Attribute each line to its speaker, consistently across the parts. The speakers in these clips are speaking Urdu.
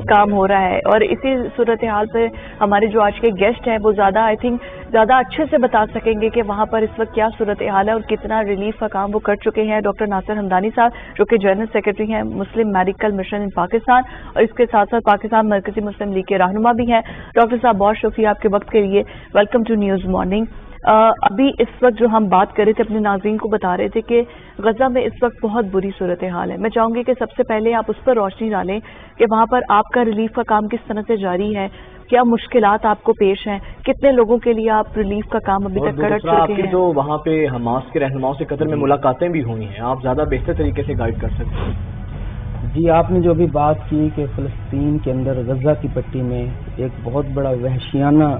Speaker 1: کام ہو رہا ہے. اور اسی صورتحال پہ ہمارے جو آج کے گیسٹ ہیں وہ زیادہ اچھے سے بتا سکیں گے کہ وہاں پر اس وقت کیا صورتحال ہے اور کتنا ریلیف کا کام وہ کر چکے ہیں. ڈاکٹر ناصر ہمدانی صاحب جو کہ جنرل سیکرٹری ہیں مسلم میڈیکل مشن ان پاکستان, اور اس کے ساتھ ساتھ پاکستان مرکزی مسلم لیگ کے رہنما بھی ہیں. ڈاکٹر صاحب بہت شکریہ آپ کے وقت کے لیے. Welcome to news morning. ابھی اس وقت جو ہم بات کر رہے تھے اپنے ناظرین کو بتا رہے تھے کہ غزہ میں اس وقت بہت بری صورتحال ہے. میں چاہوں گی کہ سب سے پہلے آپ اس پر روشنی ڈالیں کہ وہاں پر آپ کا ریلیف کا کام کس طرح سے جاری ہے, کیا مشکلات آپ کو پیش ہیں, کتنے لوگوں کے لیے آپ ریلیف کا کام ابھی تک کر چکے ہیں.
Speaker 2: تو وہاں پہ حماس کے رہنماؤں سے قطر میں ملاقاتیں بھی ہوئی ہیں, آپ زیادہ بہتر طریقے سے گائیڈ کر سکتے ہیں.
Speaker 3: جی, آپ نے جو ابھی بات کی کہ فلسطین کے اندر غزہ کی پٹی میں ایک بہت بڑا وحشیانہ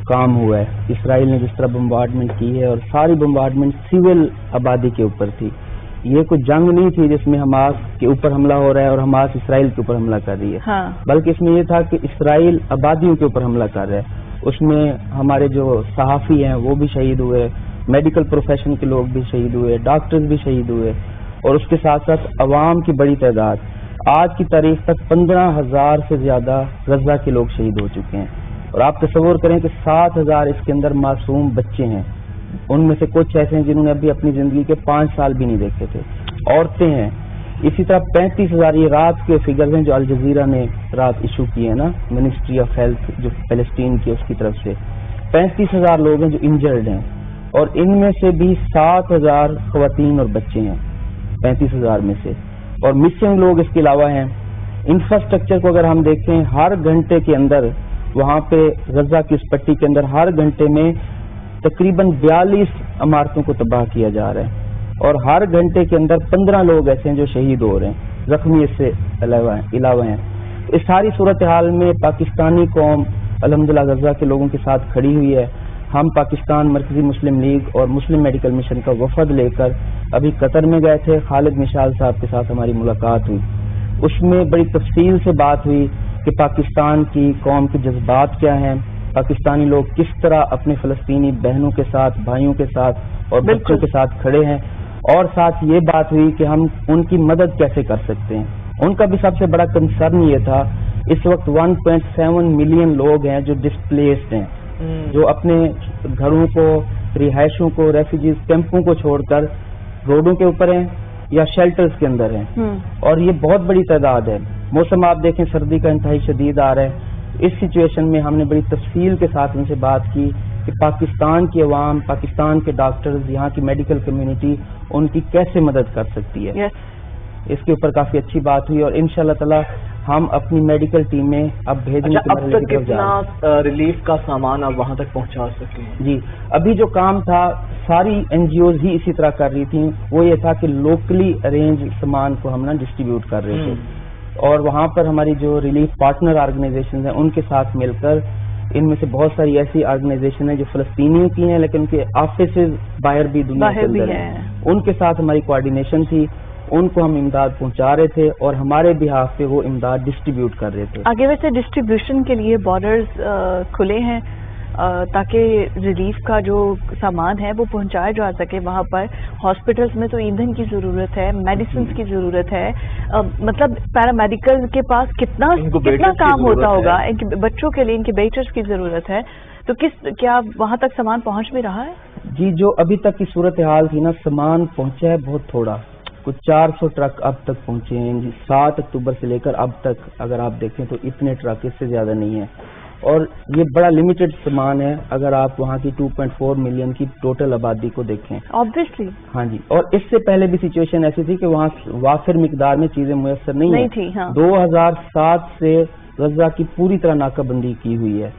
Speaker 3: کام ہوا ہے. اسرائیل نے جس طرح بمبارڈمنٹ کی ہے اور ساری بمبارڈمنٹ سول آبادی کے اوپر تھی. یہ کوئی جنگ نہیں تھی جس میں حماس کے اوپر حملہ ہو رہا ہے اور حماس اسرائیل کے اوپر حملہ کر رہی ہے, بلکہ اس میں یہ تھا کہ اسرائیل آبادیوں کے اوپر حملہ کر رہا ہے. اس میں ہمارے جو صحافی ہیں وہ بھی شہید ہوئے, میڈیکل پروفیشن کے لوگ بھی شہید ہوئے, ڈاکٹرز بھی شہید ہوئے, اور اس کے ساتھ ساتھ عوام کی بڑی تعداد. آج کی تاریخ تک 15,000 سے زیادہ غزہ کے لوگ شہید ہو چکے ہیں. اور آپ تصور کریں کہ 7,000 اس کے اندر معصوم بچے ہیں, ان میں سے کچھ ایسے ہیں جنہوں نے ابھی اپنی زندگی کے 5 سال بھی نہیں دیکھے تھے. عورتیں ہیں. اسی طرح 35,000 یہ رات کے فگرز ہیں جو الجزیرہ نے رات ایشو کیے ہیں نا, منسٹری آف ہیلتھ جو فلسطین کی اس کی طرف سے. 35,000 لوگ ہیں جو انجرڈ ہیں, اور ان میں سے بھی 7,000 خواتین اور بچے ہیں 35,000 میں سے. اور مسنگ لوگ اس کے علاوہ ہیں. انفراسٹرکچر کو اگر ہم دیکھیں, ہر گھنٹے کے اندر وہاں پہ غزہ کی اس پٹی کے اندر ہر گھنٹے میں تقریباً 42 عمارتوں کو تباہ کیا جا رہا ہے, اور ہر گھنٹے کے اندر 15 لوگ ایسے ہیں جو شہید ہو رہے ہیں, زخمی اس سے علاوہ ہیں. اس ساری صورتحال میں پاکستانی قوم الحمدللہ غزہ کے لوگوں کے ساتھ کھڑی ہوئی ہے. ہم پاکستان مرکزی مسلم لیگ اور مسلم میڈیکل مشن کا وفد لے کر ابھی قطر میں گئے تھے. خالد مشال صاحب کے ساتھ ہماری ملاقات ہوئی, اس میں بڑی تفصیل سے بات ہوئی کہ پاکستان کی قوم کے جذبات کیا ہیں, پاکستانی لوگ کس طرح اپنے فلسطینی بہنوں کے ساتھ, بھائیوں کے ساتھ اور بچوں کے ساتھ کھڑے ہیں, اور ساتھ یہ بات ہوئی کہ ہم ان کی مدد کیسے کر سکتے ہیں. ان کا بھی سب سے بڑا کنسرن یہ تھا, اس وقت 1.7 ملین لوگ ہیں جو ڈسپلیسڈ ہیں, جو اپنے گھروں کو, رہائشوں کو, ریفیوجیز کیمپوں کو چھوڑ کر روڈوں کے اوپر ہیں یا شیلٹرز کے اندر ہیں, اور یہ بہت بڑی تعداد ہے. موسم آپ دیکھیں سردی کا انتہائی شدید آ رہا ہے. اس سچویشن میں ہم نے بڑی تفصیل کے ساتھ ان سے بات کی کہ پاکستان کی عوام, پاکستان کے ڈاکٹرز, یہاں کی میڈیکل کمیونٹی ان کی کیسے مدد کر سکتی ہے. اس کے اوپر کافی اچھی بات ہوئی, اور انشاءاللہ تعالی ہم اپنی میڈیکل ٹیمیں اب بھیجنے کے
Speaker 2: مرحلے کی طرف جا رہے ہیں. کتنا ریلیف کا سامان اب وہاں تک پہنچا سکتے ہیں؟
Speaker 3: جی, ابھی جو کام تھا ساری NGOز ہی اسی طرح کر رہی تھیں. وہ یہ تھا کہ لوکلی ارینج سامان کو ہم ڈسٹریبیوٹ کر رہے تھے, اور وہاں پر ہماری جو ریلیف پارٹنر آرگنائزیشن ہیں ان کے ساتھ مل کر, ان میں سے بہت ساری ایسی آرگنائزیشن ہیں جو فلسطینیوں کی ہیں لیکن ان کے آفیسز باہر بھی دنیا کے اندر ہیں, ان کے ساتھ ہماری کوآرڈینیشن تھی. ان کو ہم امداد پہنچا رہے تھے اور ہمارے بہاف پہ وہ امداد ڈسٹریبیوٹ کر رہے تھے.
Speaker 1: آگے ویسے ڈسٹریبیوشن کے لیے بارڈرز کھلے ہیں تاکہ ریلیف کا جو سامان ہے وہ پہنچایا جا سکے وہاں پر. ہاسپٹلس میں تو ایندھن کی ضرورت ہے, میڈیسنز کی ضرورت ہے, مطلب پیرامیڈیکل کے پاس کتنا کام ہوتا ہوگا, بچوں کے لیے انکیوبیٹرز کی ضرورت ہے. تو کیا وہاں تک سامان پہنچ بھی رہا ہے؟
Speaker 3: جی, جو ابھی تک کی صورتحال تھی نا, سامان پہنچا ہے بہت تھوڑا, کچھ 400 ٹرک اب تک پہنچے ہیں. 7 اکتوبر سے لے کر اب تک اگر آپ دیکھیں تو اتنے ٹرک, اس سے زیادہ نہیں ہیں, اور یہ بڑا لمیٹڈ سامان ہے اگر آپ وہاں کی 2.4 ملین کی ٹوٹل آبادی کو دیکھیں.
Speaker 1: Obviously.
Speaker 3: ہاں جی, اور اس سے پہلے بھی سچویشن ایسی تھی کہ وہاں وافر مقدار میں چیزیں میسر نہیں
Speaker 1: تھی.
Speaker 3: 2007 سے غزہ کی پوری طرح ناکہ بندی کی ہوئی ہے.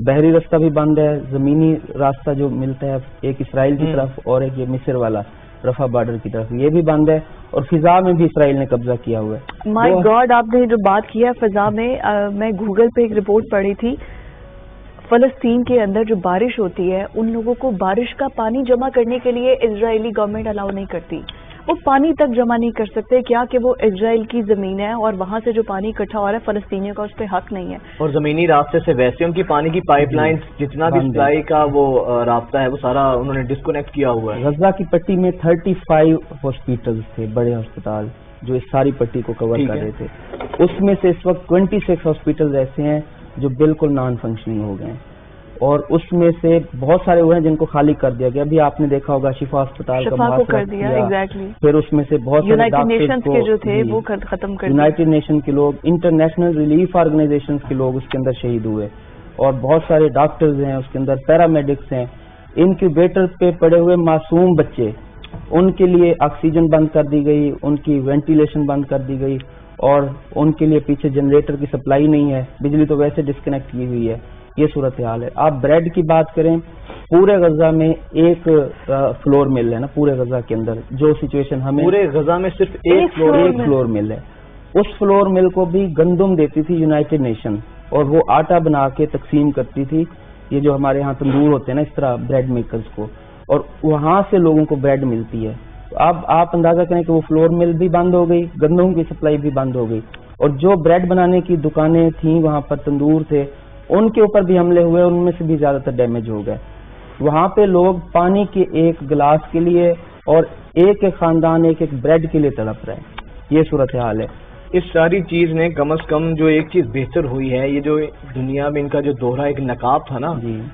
Speaker 3: بحری راستہ بھی بند ہے, زمینی راستہ جو ملتا ہے ایک اسرائیل کی طرف اور ایک یہ مصر والا رفح بارڈر کی طرف, یہ بھی بند ہے, اور فضا میں بھی اسرائیل نے قبضہ کیا ہوا ہے.
Speaker 1: مائی گاڈ, آپ نے جو بات کیا فضا میں, میں گوگل پہ ایک رپورٹ پڑھی تھی, فلسطین کے اندر جو بارش ہوتی ہے ان لوگوں کو بارش کا پانی جمع کرنے کے لیے اسرائیلی گورنمنٹ الاؤ نہیں کرتی. وہ پانی تک جمع نہیں کر سکتے, کیا کہ وہ اسرائیل کی زمین ہے اور وہاں سے جو پانی اکٹھا ہو رہا ہے فلسطینیوں کا اس پہ حق نہیں ہے. اور
Speaker 2: زمینی راستے سے ویسے ان کی پانی کی پائپ لائن جتنا بھی سپلائی کا وہ رابطہ ہے وہ سارا انہوں نے ڈسکنیکٹ کیا ہوا ہے.
Speaker 3: غزہ کی پٹی میں 35 ہاسپٹلز تھے, بڑے ہسپتال, جو اس ساری پٹی کو کور کر رہے تھے. اس میں سے اس وقت 26 ہاسپٹل ایسے ہیں جو بالکل نان فنکشننگ ہو گئے ہیں, اور اس میں سے بہت سارے ہوئے ہیں جن کو خالی کر دیا گیا. ابھی آپ نے دیکھا ہوگا شفا اسپتال کا محاصرہ
Speaker 1: کر دیا,
Speaker 3: پھر اس میں سے بہت سارے
Speaker 1: ڈاکٹرز کے جو تھے وہ ختم کر,
Speaker 3: یونائٹڈ نیشن کے لوگ, انٹرنیشنل ریلیف آرگنائزیشن کے لوگ اس کے اندر شہید ہوئے, اور بہت سارے ڈاکٹرز ہیں اس کے اندر, پیرامیڈکس ہیں. انکیوبیٹر پہ پڑے ہوئے معصوم بچے, ان کے لیے آکسیجن بند کر دی گئی, ان کی وینٹیلیشن بند کر دی گئی, اور ان کے لیے پیچھے جنریٹر کی سپلائی نہیں ہے, بجلی تو ویسے ڈسکنیکٹ کی ہوئی ہے. یہ صورتحال ہے. آپ بریڈ کی بات کریں, پورے غزہ میں ایک فلور مل ہے نا, پورے غزہ کے اندر جو سچویشن ہمیں,
Speaker 2: پورے غزہ میں صرف ایک
Speaker 3: فلور مل ہے. اس فلور مل کو بھی گندم دیتی تھی یونائٹڈ نیشن, اور وہ آٹا بنا کے تقسیم کرتی تھی, یہ جو ہمارے ہاں تندور ہوتے ہیں نا اس طرح بریڈ میکرز کو, اور وہاں سے لوگوں کو بریڈ ملتی ہے. اب آپ اندازہ کریں کہ وہ فلور مل بھی بند ہو گئی, گندم کی سپلائی بھی بند ہو گئی, اور جو بریڈ بنانے کی دکانیں تھیں وہاں پر, تندور تھے, ان کے اوپر بھی حملے ہوئے, ان میں سے بھی زیادہ تر ڈیمیج ہو گئے. وہاں پہ لوگ پانی کے ایک گلاس کے لیے اور ایک ایک خاندان ایک ایک بریڈ کے لیے تڑپ رہے ہیں. یہ صورتحال ہے.
Speaker 2: اس ساری چیز نے کم از کم جو ایک چیز بہتر ہوئی ہے, یہ جو دنیا میں ان کا جو دوہرا ایک نقاب تھا نا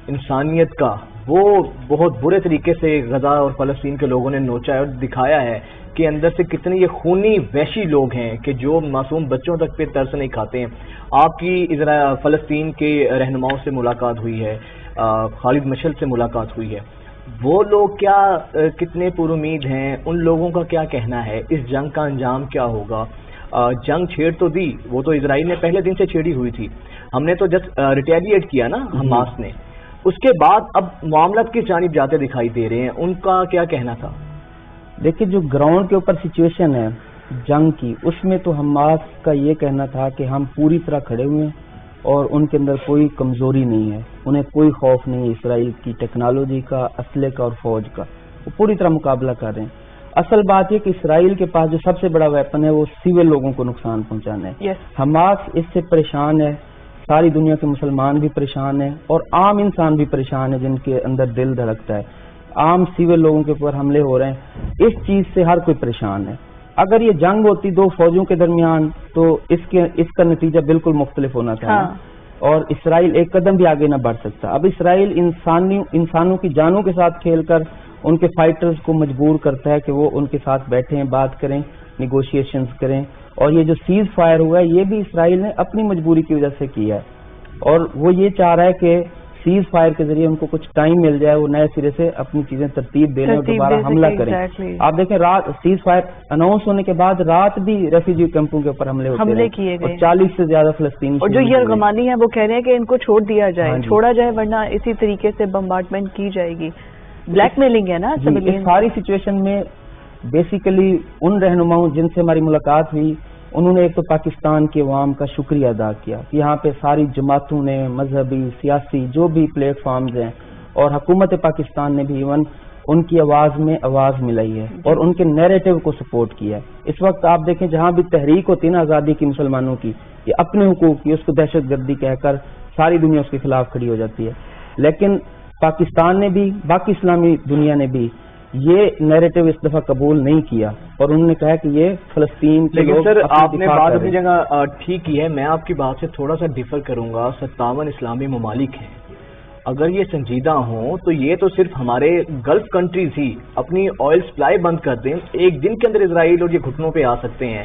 Speaker 2: انسانیت کا, وہ بہت برے طریقے سے غزہ اور فلسطین کے لوگوں نے نوچا ہے اور دکھایا ہے کہ اندر سے کتنے یہ خونی وحشی لوگ ہیں کہ جو معصوم بچوں تک پہ ترس نہیں کھاتے ہیں. آپ کی فلسطین کے رہنماؤں سے ملاقات ہوئی ہے, خالد مشعل سے ملاقات ہوئی ہے, وہ لوگ کیا کتنے پر امید ہیں, ان لوگوں کا کیا کہنا ہے, اس جنگ کا انجام کیا ہوگا؟ جنگ چھیڑ تو دی, وہ تو اسرائیل نے پہلے دن سے چھیڑی ہوئی تھی, ہم نے تو جسٹ ریٹیلیٹ کیا نا حماس نے, اس کے بعد اب معاملات کس جانب جاتے دکھائی دے رہے ہیں, ان کا کیا کہنا تھا؟
Speaker 3: دیکھیں جو گراؤنڈ کے اوپر سچویشن ہے جنگ کی, اس میں تو حماس کا یہ کہنا تھا کہ ہم پوری طرح کھڑے ہوئے ہیں اور ان کے اندر کوئی کمزوری نہیں ہے, انہیں کوئی خوف نہیں ہے اسرائیل کی ٹیکنالوجی کا, اسلحے کا اور فوج کا, وہ پوری طرح مقابلہ کر رہے ہیں. اصل بات یہ کہ اسرائیل کے پاس جو سب سے بڑا ویپن ہے وہ سول لوگوں کو نقصان پہنچانا ہے. حماس اس سے پریشان ہے, ساری دنیا کے مسلمان بھی پریشان ہیں, اور عام انسان بھی پریشان ہے جن کے اندر دل دھڑکتا ہے. عام سول لوگوں کے اوپر حملے ہو رہے ہیں, اس چیز سے ہر کوئی پریشان ہے. اگر یہ جنگ ہوتی دو فوجوں کے درمیان تو اس کا نتیجہ بالکل مختلف ہونا تھا, اور اسرائیل ایک قدم بھی آگے نہ بڑھ سکتا. اب اسرائیل انسانوں کی جانوں کے ساتھ کھیل کر ان کے فائٹرز کو مجبور کرتا ہے کہ وہ ان کے ساتھ بیٹھیں, بات کریں, نیگوشیشنز کریں, اور یہ جو سیز فائر ہوا ہے یہ بھی اسرائیل نے اپنی مجبوری کی وجہ سے کیا ہے, اور وہ یہ چاہ رہا ہے کہ سیز فائر کے ذریعے ان کو کچھ ٹائم مل جائے, وہ نئے سرے سے اپنی چیزیں ترتیب دینے اور دوبارہ حملہ کریں. آپ دیکھیں رات سیز فائر اناؤنس ہونے کے بعد رات بھی ریفیوجی کیمپوں کے اوپر حملے کیے گئے, 40 سے زیادہ فلسطینی,
Speaker 1: اور جو یرغمالی ہیں وہ کہہ رہے ہیں کہ ان کو چھوڑ دیا جائے, چھوڑا جائے ورنہ اسی طریقے سے بمبارڈمنٹ کی جائے گی. بلیک میلنگ ہے نا
Speaker 3: اس ساری سچویشن میں. بیسیکلی ان رہنماؤں جن سے ہماری ملاقات ہوئی, انہوں نے ایک تو پاکستان کے عوام کا شکریہ ادا کیا کہ یہاں پہ ساری جماعتوں نے, مذہبی, سیاسی جو بھی پلیٹ فارمز ہیں, اور حکومت پاکستان نے بھی ایون ان کی آواز میں آواز ملائی ہے اور ان کے نیریٹو کو سپورٹ کیا ہے. اس وقت آپ دیکھیں جہاں بھی تحریک ہوتی ہے نا آزادی کی مسلمانوں کی, یہ اپنے حقوق کی, اس کو دہشت گردی کہہ کر ساری دنیا اس کے خلاف کھڑی ہو جاتی ہے. لیکن پاکستان نے بھی, باقی اسلامی دنیا نے بھی یہ نیریٹو اس دفعہ قبول نہیں کیا, اور انہوں نے کہا کہ یہ فلسطین کے لوگ.
Speaker 2: سر آپ نے بات اپنی جگہ ٹھیک کی ہے, میں آپ کی بات سے تھوڑا سا ڈیفر کروں گا. 57 اسلامی ممالک ہیں, اگر یہ سنجیدہ ہوں تو یہ تو صرف ہمارے گلف کنٹریز ہی اپنی آئل سپلائی بند کر دیں, ایک دن کے اندر اسرائیل اور یہ گھٹنوں پہ آ سکتے ہیں.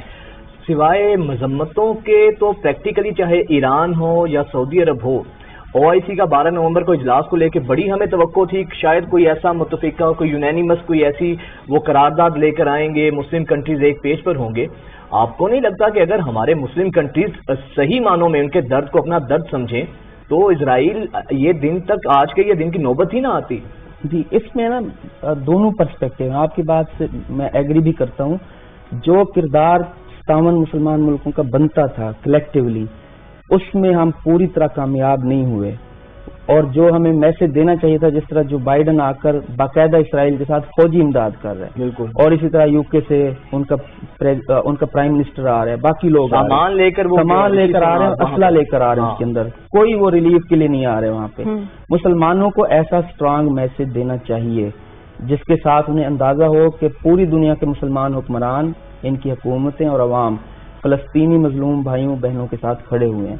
Speaker 2: سوائے مذمتوں کے تو پریکٹیکلی چاہے ایران ہو یا سعودی عرب ہو, OIC کا 12 نومبر کو اجلاس کو لے کے بڑی ہمیں توقع تھی کہ شاید کوئی ایسا متفقہ, کوئی یونینیمس, کوئی ایسی وہ قرارداد لے کر آئیں گے, مسلم کنٹریز ایک پیج پر ہوں گے. آپ کو نہیں لگتا کہ اگر ہمارے مسلم کنٹریز صحیح معنوں میں ان کے درد کو اپنا درد سمجھیں تو اسرائیل یہ دن تک, آج کے یہ دن کی نوبت ہی نہ آتی؟
Speaker 3: جی, اس میں نا دونوں پرسپیکٹو ہیں. آپ کی بات سے میں ایگری بھی کرتا ہوں. جو کردار 57 مسلمان ملکوں کا بنتا تھا کلیکٹیولی, اس میں ہم پوری طرح کامیاب نہیں ہوئے, اور جو ہمیں میسج دینا چاہیے تھا, جس طرح جو بائیڈن آ کر باقاعدہ اسرائیل کے ساتھ فوجی امداد کر رہے ہیں,
Speaker 2: بالکل,
Speaker 3: اور اسی طرح UK سے ان کا پرائم منسٹر آ رہا ہے, باقی لوگ
Speaker 2: سامان لے کر
Speaker 3: آ رہے ہیں, اسلحہ لے کر آ رہے ہیں, اس کے اندر کوئی وہ ریلیف کے لیے نہیں آ رہے وہاں پہ. مسلمانوں کو ایسا اسٹرانگ میسج دینا چاہیے جس کے ساتھ انہیں اندازہ ہو کہ پوری دنیا کے مسلمان حکمران، ان کی حکومتیں اور عوام فلسطینی مظلوم بھائیوں بہنوں کے ساتھ کھڑے ہوئے ہیں.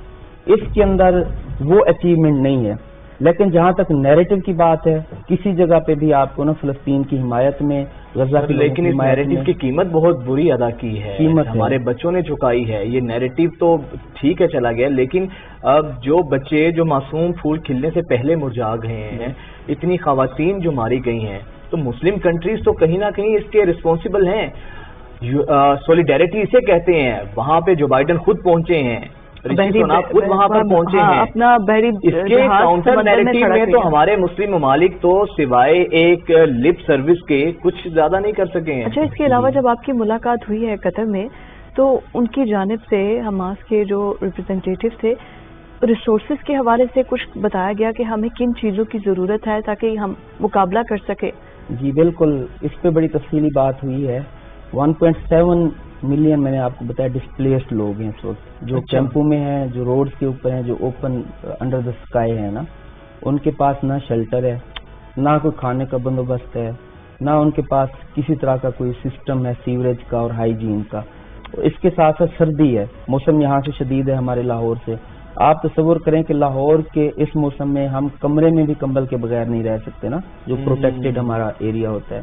Speaker 3: اس کے اندر وہ اچیومنٹ نہیں ہے. لیکن جہاں تک نیریٹو کی بات ہے، کسی جگہ پہ بھی آپ کو نا فلسطین کی حمایت میں، غزہ کی
Speaker 2: لیکن اس نیریٹو کی قیمت بہت بری ادا کی ہے، ہمارے بچوں نے چکائی ہے. یہ نیریٹو تو ٹھیک ہے چلا گیا، لیکن اب جو بچے جو معصوم پھول کھلنے سے پہلے مرجھا گئے ہیں، اتنی خواتین جو ماری گئی ہیں، تو مسلم کنٹریز تو کہیں نہ کہیں اس کے رسپانسبل ہیں. سولیڈیرٹی اسے کہتے ہیں. وہاں پہ جو بائیڈن خود پہنچے ہیں، خود وہاں پر پہنچے ہیں.
Speaker 1: اپنا بحری
Speaker 2: اس کے کاؤنٹر نیریٹو میں تو ہمارے مسلم ممالک تو سوائے ایک لپ سروس کے کچھ زیادہ نہیں کر سکے ہیں.
Speaker 1: اچھا، اس کے علاوہ جب آپ کی ملاقات ہوئی ہے قطر میں، تو ان کی جانب سے حماس کے جو ریپرزینٹیٹو تھے، ریسورسز کے حوالے سے کچھ بتایا گیا کہ ہمیں کن چیزوں کی ضرورت ہے تاکہ ہم مقابلہ کر سکے؟
Speaker 3: جی بالکل، اس پہ بڑی تفصیلی بات ہوئی ہے. 1.7 ملین میں نے آپ کو بتایا ڈسپلیسڈ لوگ ہیں اس وقت، جو کیمپوں میں ہیں، جو روڈز کے اوپر ہیں، جو اوپن انڈر دا اسکائی ہیں نا. ان کے پاس نہ شیلٹر ہے، نہ کوئی کھانے کا بندوبست ہے، نہ ان کے پاس کسی طرح کا کوئی سسٹم ہے سیوریج کا اور ہائیجین کا. اس کے ساتھ ساتھ سردی ہے، موسم یہاں سے شدید ہے ہمارے لاہور سے. آپ تصور کریں کہ لاہور کے اس موسم میں ہم کمرے میں بھی کمبل کے بغیر نہیں رہ سکتے نا، جو پروٹیکٹڈ ہمارا ایریا ہوتا ہے.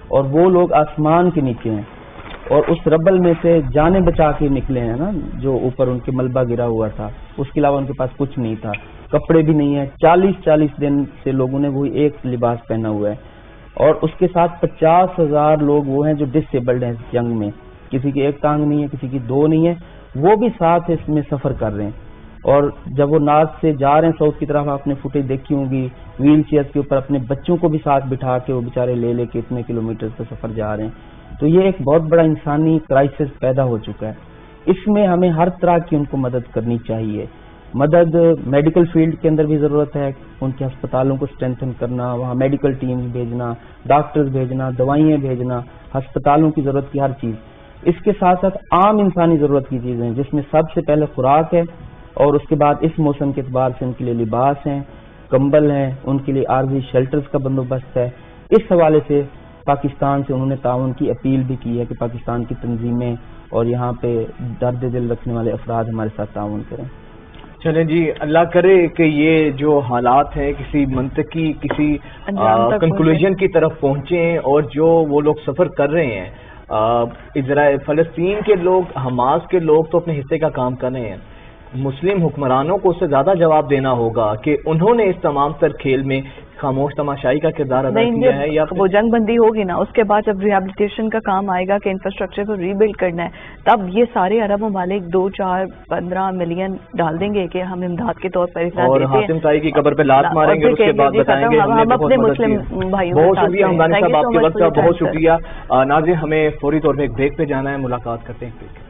Speaker 3: اور وہ لوگ آسمان کے نیچے ہیں اور اس ربل میں سے جانیں بچا کے نکلے ہیں نا، جو اوپر ان کے ملبہ گرا ہوا تھا. اس کے علاوہ ان کے پاس کچھ نہیں تھا، کپڑے بھی نہیں ہیں. 40 دن سے لوگوں نے وہی ایک لباس پہنا ہوا ہے. اور اس کے ساتھ 50,000 لوگ وہ ہیں جو ڈس ایبلڈ ہیں اس جنگ میں. کسی کی ایک ٹانگ نہیں ہے، کسی کی دو نہیں ہے، وہ بھی ساتھ اس میں سفر کر رہے ہیں. اور جب وہ ناز سے جا رہے ہیں ساؤتھ کی طرف، آپ نے فوٹیج دیکھی ہوں گی، ویل چیئر کے اوپر اپنے بچوں کو بھی ساتھ بٹھا کے وہ بیچارے لے کے اتنے کلومیٹر کا سفر جا رہے ہیں. تو یہ ایک بہت بڑا انسانی کرائسس پیدا ہو چکا ہے. اس میں ہمیں ہر طرح کی ان کو مدد کرنی چاہیے. مدد میڈیکل فیلڈ کے اندر بھی ضرورت ہے، ان کے ہسپتالوں کو اسٹرینتھن کرنا، وہاں میڈیکل ٹیمز بھیجنا، ڈاکٹرز بھیجنا، دوائیں بھیجنا، ہسپتالوں کی ضرورت کی ہر چیز. اس کے ساتھ ساتھ عام انسانی ضرورت کی چیزیں، جس میں سب سے پہلے خوراک ہے، اور اس کے بعد اس موسم کے اعتبار سے ان کے لیے لباس ہیں، کمبل ہیں، ان کے لیے عارضی شیلٹرز کا بندوبست ہے. اس حوالے سے پاکستان سے انہوں نے تعاون کی اپیل بھی کی ہے کہ پاکستان کی تنظیمیں اور یہاں پہ درد دل رکھنے والے افراد ہمارے ساتھ تعاون کریں.
Speaker 2: چلیں جی، اللہ کرے کہ یہ جو حالات ہیں کسی منطقی کسی کنکلوژن کی طرف پہنچیں، اور جو وہ لوگ سفر کر رہے ہیں، اسرائیل فلسطین کے لوگ، حماس کے لوگ تو اپنے حصے کا کام کر رہے ہیں. مسلم حکمرانوں کو اس سے زیادہ جواب دینا ہوگا کہ انہوں نے اس تمام تر کھیل میں خاموش تماشائی کا کردار ادا کیا ہے. یا
Speaker 1: وہ جنگ بندی ہوگی نا، اس کے بعد جب ریہیبلیٹیشن کا کام آئے گا کہ انفراسٹرکچر کو ری بلڈ کرنا ہے، تب یہ سارے عرب ممالک 2، 4، 15 ملین ڈال دیں گے کہ ہم امداد کے طور پر
Speaker 2: اور حاتم طائی کی قبر پہ لات ماریں گے. اس کے بعد بتائیں گے ہم اپنے مسلم بھائیوں. بہت شکریہ حمدانی صاحب، آپ کے وقت کا بہت شکریہ. ناظرین، ہمیں فوری طور پہ ایک بریک پہ جانا ہے، ملاقات کرتے ہیں.